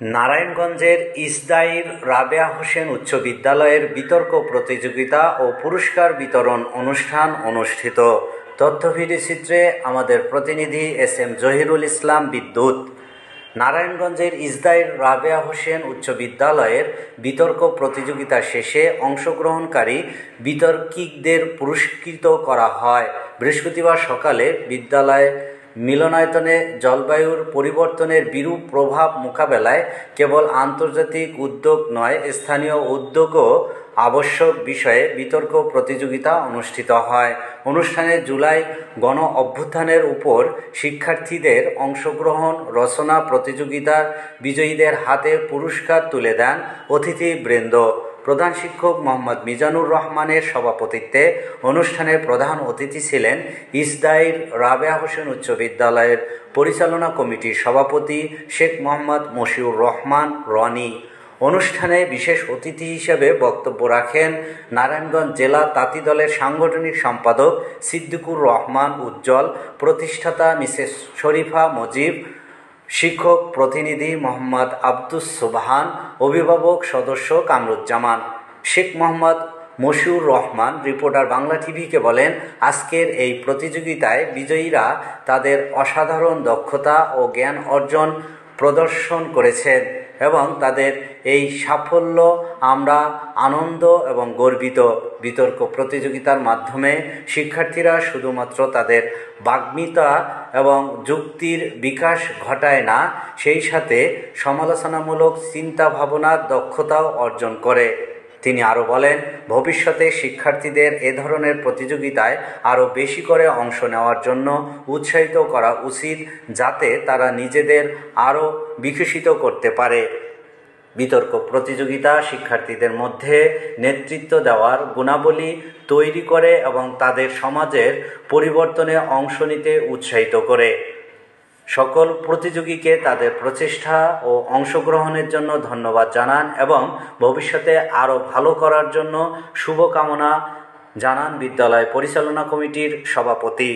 নারায়ণগঞ্জের ইসদাইর রাবেয়া হোসেন উচ্চ বিদ্যালয়ের বিতর্ক প্রতিযোগিতা ও পুরস্কার বিতরণ অনুষ্ঠান অনুষ্ঠিত। তথ্যভিডিওচিত্রে আমাদের প্রতিনিধি এস.এম. জহিরুল ইসলাম বিদ্যুৎ। নারায়ণগঞ্জের ইসদাইর রাবেয়া হোসেন উচ্চ বিদ্যালয়ের বিতর্ক প্রতিযোগিতা শেষে অংশগ্রহণকারী বিতর্কিকদের পুরস্কৃত করা হয়। বৃহস্পতিবার সকালে বিদ্যালয় মিলনায়তনে জলবায়ুর পরিবর্তনের বিরূপ প্রভাব মোকাবেলায় কেবল আন্তর্জাতিক উদ্যোগ নয়, স্থানীয় উদ্যোগও আবশ্যক বিষয়ে বিতর্ক প্রতিযোগিতা অনুষ্ঠিত হয়। অনুষ্ঠানে জুলাই গণ অভ্যুত্থানের উপর শিক্ষার্থীদের অংশগ্রহণ রচনা প্রতিযোগিতার বিজয়ীদের হাতে পুরস্কার তুলে দেন অতিথিবৃন্দ। প্রধান শিক্ষক মোহাম্মদ মিজানুর রহমানের সভাপতিত্বে অনুষ্ঠানের প্রধান অতিথি ছিলেন ইসদাইর রাবেয়া হোসেন উচ্চ বিদ্যালয়ের পরিচালনা কমিটির সভাপতি শেখ মোহাম্মদ মশিউর রহমান রনি। অনুষ্ঠানে বিশেষ অতিথি হিসেবে বক্তব্য রাখেন নারায়ণগঞ্জ জেলা তাঁতি দলের সাংগঠনিক সম্পাদক সিদ্দিকুর রহমান উজ্জ্বল, প্রতিষ্ঠাতা মিসেস শরীফা মজিব, শিক্ষক প্রতিনিধি মোহাম্মদ আব্দুস সুবহান, অভিভাবক সদস্য কামরুজ্জামান। শেখ মোহাম্মদ মশিউর রহমান রিপোর্টার বাংলা টিভিকে বলেন, আজকের এই প্রতিযোগিতায় বিজয়ীরা তাদের অসাধারণ দক্ষতা ও জ্ঞান অর্জন প্রদর্শন করেছেন এবং তাদের এই সাফল্য আমরা আনন্দ এবং গর্বিত। বিতর্ক প্রতিযোগিতার মাধ্যমে শিক্ষার্থীরা শুধুমাত্র তাদের বাগ্মিতা এবং যুক্তির বিকাশ ঘটায় না, সেই সাথে সমালোচনামূলক চিন্তা ভাবনার দক্ষতাও অর্জন করে। তিনি আরও বলেন, ভবিষ্যতে শিক্ষার্থীদের এ ধরনের প্রতিযোগিতায় আরও বেশি করে অংশ নেওয়ার জন্য উৎসাহিত করা উচিত, যাতে তারা নিজেদের আরও বিকশিত করতে পারে। বিতর্ক প্রতিযোগিতা শিক্ষার্থীদের মধ্যে নেতৃত্ব দেওয়ার গুণাবলী তৈরি করে এবং তাদের সমাজের পরিবর্তনে অংশ নিতে উৎসাহিত করে। সকল প্রতিযোগীকে তাদের প্রচেষ্টা ও অংশগ্রহণের জন্য ধন্যবাদ জানান এবং ভবিষ্যতে আরও ভালো করার জন্য শুভকামনা জানান বিদ্যালয় পরিচালনা কমিটির সভাপতি।